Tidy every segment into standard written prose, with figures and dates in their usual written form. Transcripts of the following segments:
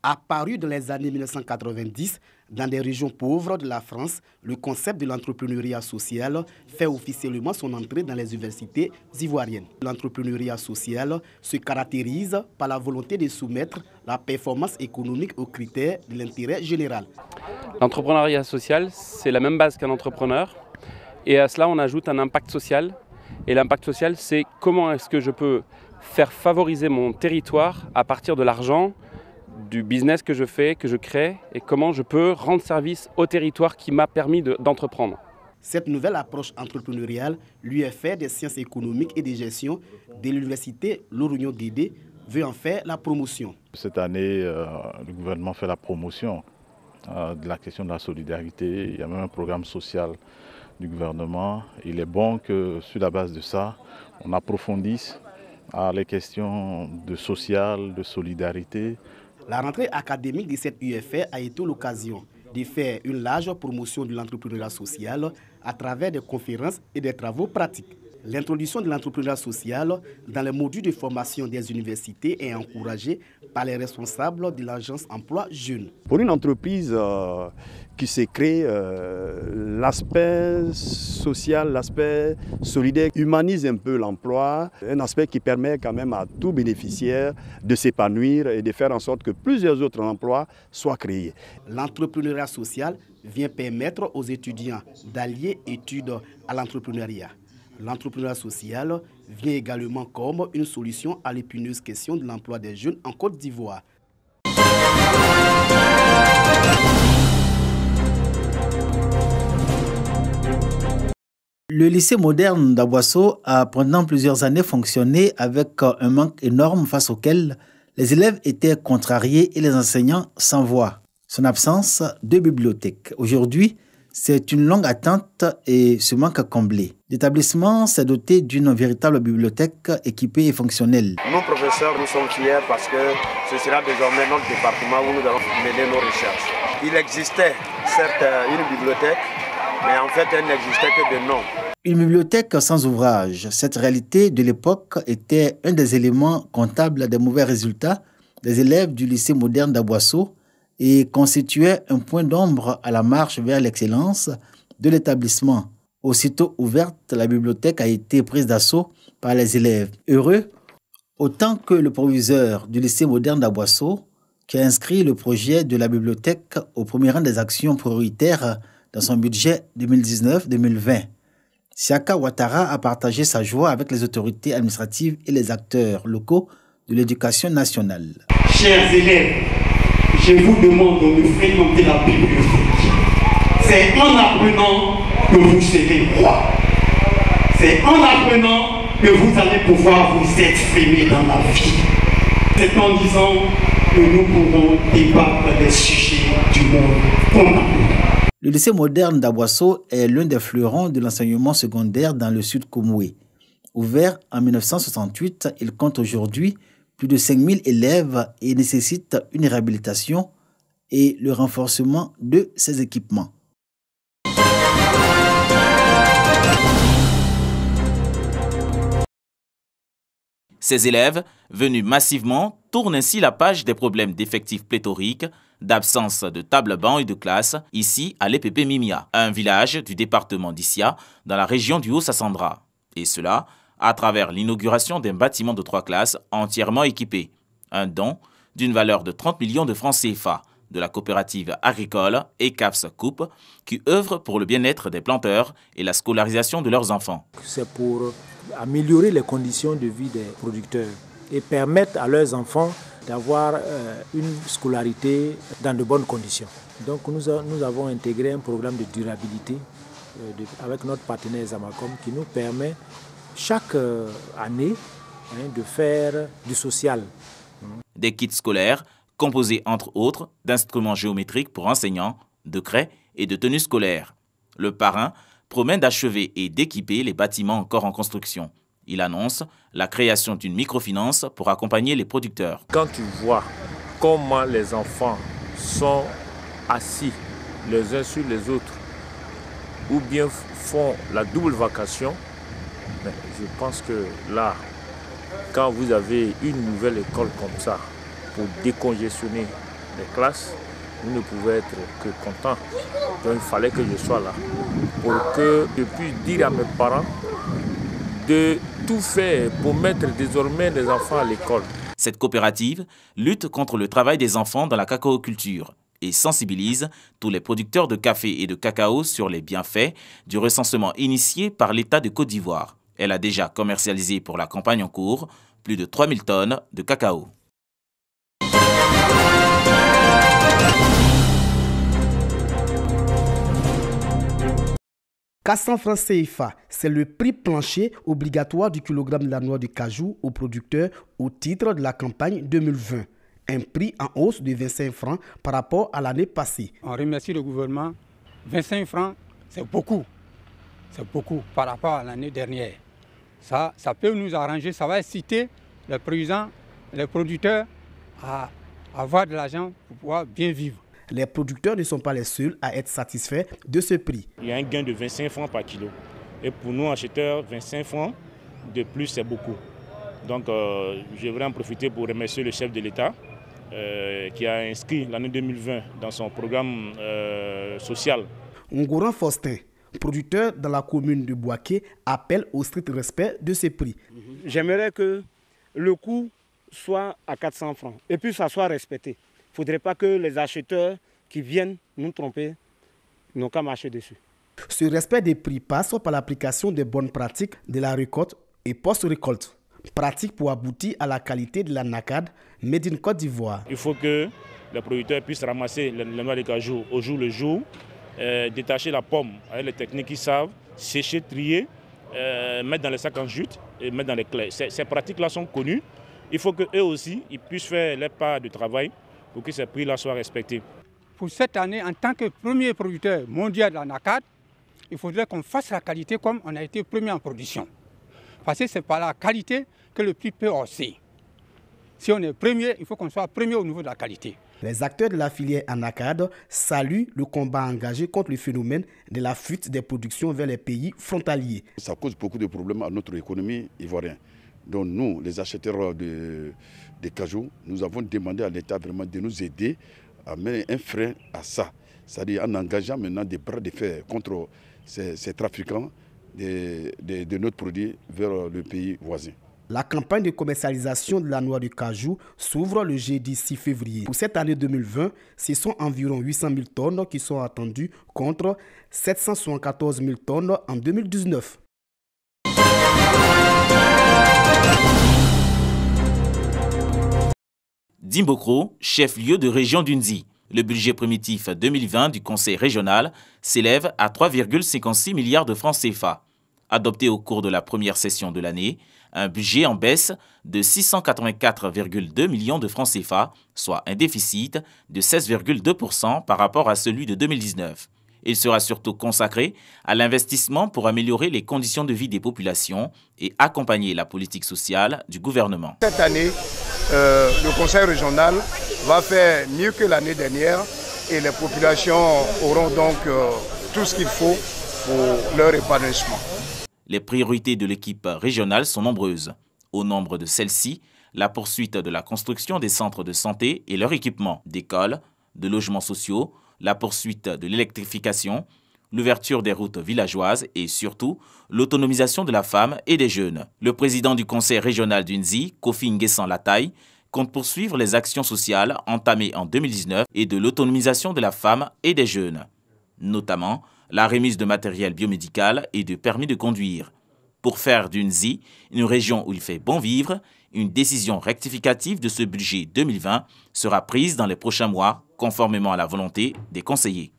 Apparu dans les années 1990, dans des régions pauvres de la France, le concept de l'entrepreneuriat social fait officiellement son entrée dans les universités ivoiriennes. L'entrepreneuriat social se caractérise par la volonté de soumettre la performance économique aux critères de l'intérêt général. L'entrepreneuriat social, c'est la même base qu'un entrepreneur. Et à cela, on ajoute un impact social. Et l'impact social, c'est comment est-ce que je peux faire favoriser mon territoire à partir de l'argent, du business que je fais, que je crée, et comment je peux rendre service au territoire qui m'a permis d'entreprendre. Cette nouvelle approche entrepreneuriale, l'UFR des sciences économiques et de gestion de l'université Lorugnon Guédé veut en faire la promotion. Cette année, le gouvernement fait la promotion de la question de la solidarité. Il y a même un programme social du gouvernement. Il est bon que sur la base de ça, on approfondisse les questions de social, de solidarité. La rentrée académique de cette UFR a été l'occasion de faire une large promotion de l'entrepreneuriat social à travers des conférences et des travaux pratiques. L'introduction de l'entrepreneuriat social dans les modules de formation des universités est encouragée par les responsables de l'agence emploi jeunes. Pour une entreprise qui se crée, l'aspect social, l'aspect solidaire humanise un peu l'emploi, un aspect qui permet quand même à tout bénéficiaire de s'épanouir et de faire en sorte que plusieurs autres emplois soient créés. L'entrepreneuriat social vient permettre aux étudiants d'allier études à l'entrepreneuriat. L'entrepreneuriat social vient également comme une solution à l'épineuse question de l'emploi des jeunes en Côte d'Ivoire. Le lycée moderne d'Aboisseau a pendant plusieurs années fonctionné avec un manque énorme face auquel les élèves étaient contrariés et les enseignants sans voix. Son absence de bibliothèque. Aujourd'hui, c'est une longue attente et ce manque à combler. L'établissement s'est doté d'une véritable bibliothèque équipée et fonctionnelle. Nous, professeurs, nous sommes fiers parce que ce sera désormais notre département où nous allons mener nos recherches. Il existait certes une bibliothèque, mais en fait elle n'existait que de nom. Une bibliothèque sans ouvrage. Cette réalité de l'époque était un des éléments comptables des mauvais résultats des élèves du lycée moderne d'Aboisseau et constituait un point d'ombre à la marche vers l'excellence de l'établissement. Aussitôt ouverte, la bibliothèque a été prise d'assaut par les élèves. Heureux, autant que le proviseur du lycée moderne d'Aboisseau, qui a inscrit le projet de la bibliothèque au premier rang des actions prioritaires dans son budget 2019-2020. Siaka Ouattara a partagé sa joie avec les autorités administratives et les acteurs locaux de l'éducation nationale. Chers élèves, je vous demande de fréquenter la bibliothèque. C'est en apprenant que vous serez roi. C'est en apprenant que vous allez pouvoir vous exprimer dans la vie. C'est en disant que nous pourrons débattre des sujets du monde contemporain. Le lycée moderne d'Aboisseau est l'un des fleurons de l'enseignement secondaire dans le sud Komoué. Ouvert en 1968, il compte aujourd'hui plus de 5000 élèves et nécessite une réhabilitation et le renforcement de ses équipements. Ces élèves, venus massivement, tournent ainsi la page des problèmes d'effectifs pléthoriques, d'absence de table-banc et de classe, ici à l'EPP Mimia, un village du département d'Issia, dans la région du Haut-Sassandra. Et cela à travers l'inauguration d'un bâtiment de 3 classes entièrement équipé. Un don d'une valeur de 30 millions de francs CFA de la coopérative agricole ECAPS Coupe qui œuvre pour le bien-être des planteurs et la scolarisation de leurs enfants. C'est pour améliorer les conditions de vie des producteurs et permettre à leurs enfants d'avoir une scolarité dans de bonnes conditions. Donc nous avons intégré un programme de durabilité avec notre partenaire Zamacom qui nous permet chaque année de faire du social. Des kits scolaires composés entre autres d'instruments géométriques pour enseignants, de craies et de tenues scolaires. Le parrain promet d'achever et d'équiper les bâtiments encore en construction. Il annonce la création d'une microfinance pour accompagner les producteurs. Quand tu vois comment les enfants sont assis les uns sur les autres ou bien font la double vacation, je pense que là, quand vous avez une nouvelle école comme ça, pour décongestionner les classes, nous ne pouvions être que contents. Donc il fallait que je sois là pour que je puisse dire à mes parents de tout faire pour mettre désormais les enfants à l'école. Cette coopérative lutte contre le travail des enfants dans la cacaoculture et sensibilise tous les producteurs de café et de cacao sur les bienfaits du recensement initié par l'État de Côte d'Ivoire. Elle a déjà commercialisé pour la campagne en cours plus de 3000 tonnes de cacao. « 400 francs CFA, c'est le prix plancher obligatoire du kilogramme de la noix de cajou aux producteurs au titre de la campagne 2020. Un prix en hausse de 25 francs par rapport à l'année passée. On remercie le gouvernement. 25 francs, c'est beaucoup. C'est beaucoup par rapport à l'année dernière. Ça peut nous arranger, ça va inciter les paysans, les producteurs à avoir de l'argent pour pouvoir bien vivre. Les producteurs ne sont pas les seuls à être satisfaits de ce prix. Il y a un gain de 25 francs par kilo. Et pour nous, acheteurs, 25 francs de plus, c'est beaucoup. Donc, je voudrais en profiter pour remercier le chef de l'État qui a inscrit l'année 2020 dans son programme social. Ngoran Faustin, producteur dans la commune de Bouaké, appelle au strict respect de ces prix. J'aimerais que le coût soit à 400 francs et puis ça soit respecté. Il ne faudrait pas que les acheteurs qui viennent nous tromper n'ont qu'à marcher dessus. Ce respect des prix passe par l'application des bonnes pratiques de la récolte et post-récolte. Pratique pour aboutir à la qualité de la NACAD made in Côte d'Ivoire. Il faut que les producteurs puissent ramasser les noix de cajou au jour le jour, détacher la pomme avec les techniques qu'ils savent, sécher, trier, mettre dans les sacs en jute et mettre dans les clés. Ces pratiques-là sont connues. Il faut qu'eux aussi ils puissent faire leur part de travail pour que ces prix-là soient respectés. Pour cette année, en tant que premier producteur mondial de la NACAD, il faudrait qu'on fasse la qualité comme on a été premier en production. Parce que c'est par la qualité que le prix peut hausser. Si on est premier, il faut qu'on soit premier au niveau de la qualité. Les acteurs de la filière NACAD saluent le combat engagé contre le phénomène de la fuite des productions vers les pays frontaliers. Ça cause beaucoup de problèmes à notre économie ivoirienne. Donc nous, les acheteurs de cajou, nous avons demandé à l'État vraiment de nous aider à mettre un frein à ça. C'est-à-dire en engageant maintenant des bras de fer contre ces trafiquants de notre produit vers le pays voisin. La campagne de commercialisation de la noix de cajou s'ouvre le jeudi 6 février. Pour cette année 2020, ce sont environ 800 000 tonnes qui sont attendues contre 774 000 tonnes en 2019. Dimbokro, chef-lieu de région d'Unzi. Le budget primitif 2020 du Conseil régional s'élève à 3,56 milliards de francs CFA. Adopté au cours de la première session de l'année, un budget en baisse de 684,2 millions de francs CFA, soit un déficit de 16,2% par rapport à celui de 2019. Il sera surtout consacré à l'investissement pour améliorer les conditions de vie des populations et accompagner la politique sociale du gouvernement. Cette année, le Conseil régional va faire mieux que l'année dernière et les populations auront donc tout ce qu'il faut pour leur épanouissement. Les priorités de l'équipe régionale sont nombreuses. Au nombre de celles-ci, la poursuite de la construction des centres de santé et leur équipement, d'écoles, de logements sociaux, la poursuite de l'électrification, l'ouverture des routes villageoises et surtout l'autonomisation de la femme et des jeunes. Le président du conseil régional d'Unzi, Kofi Nguessan Lataille, compte poursuivre les actions sociales entamées en 2019 et de l'autonomisation de la femme et des jeunes, notamment la remise de matériel biomédical et de permis de conduire. Pour faire d'Unzi une région où il fait bon vivre, une décision rectificative de ce budget 2020 sera prise dans les prochains mois, conformément à la volonté des conseillers.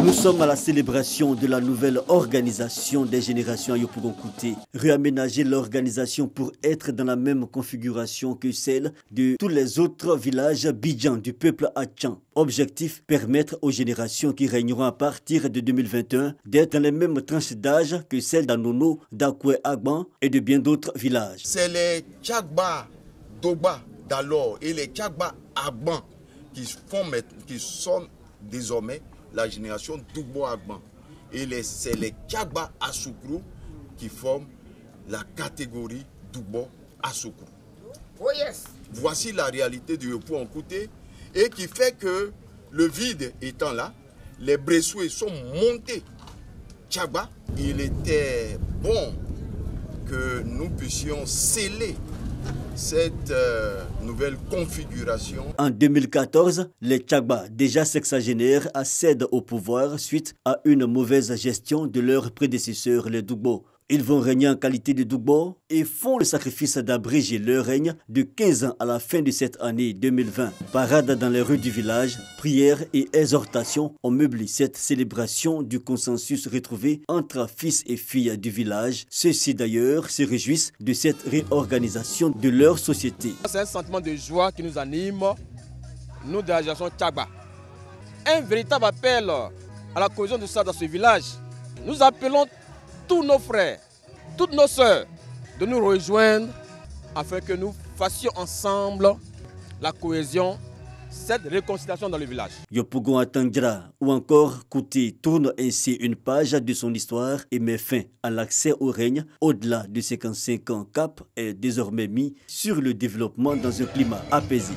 Nous sommes à la célébration de la nouvelle organisation des générations à Yopougon-Kouté. Réaménager l'organisation pour être dans la même configuration que celle de tous les autres villages bidjans du peuple Hatchan. Objectif, permettre aux générations qui régneront à partir de 2021 d'être dans les mêmes tranches d'âge que celles d'Anono, d'Akwe Agban et de bien d'autres villages. C'est les Tchagba Doba d'alors et les Tchagba Agban qui sont désormais la génération Dougbo Agban. Et c'est les Tchagba Assoukro qui forment la catégorie Dougbo Assoukro. Oh yes. Voici la réalité du Yopou Nkouté et qui fait que le vide étant là, les Bressoués sont montés Tchagba. Il était bon que nous puissions sceller cette nouvelle configuration. En 2014, les Tchagba, déjà sexagénaires, accèdent au pouvoir suite à une mauvaise gestion de leurs prédécesseurs, les Dougbo. Ils vont régner en qualité de Dougbo et font le sacrifice d'abréger leur règne de 15 ans à la fin de cette année 2020. Parade dans les rues du village, prières et exhortations ont meublé cette célébration du consensus retrouvé entre fils et filles du village. Ceux-ci d'ailleurs se réjouissent de cette réorganisation de leur société. C'est un sentiment de joie qui nous anime, nous de la génération Tchagba. Un véritable appel à la cohésion de ça dans ce village. Nous appelons tous nos frères, toutes nos sœurs, de nous rejoindre afin que nous fassions ensemble la cohésion, cette réconciliation dans le village. Yopougon Atangra ou encore Kouté tourne ainsi une page de son histoire et met fin à l'accès au règne. Au-delà de 55 ans, cap est désormais mis sur le développement dans un climat apaisé.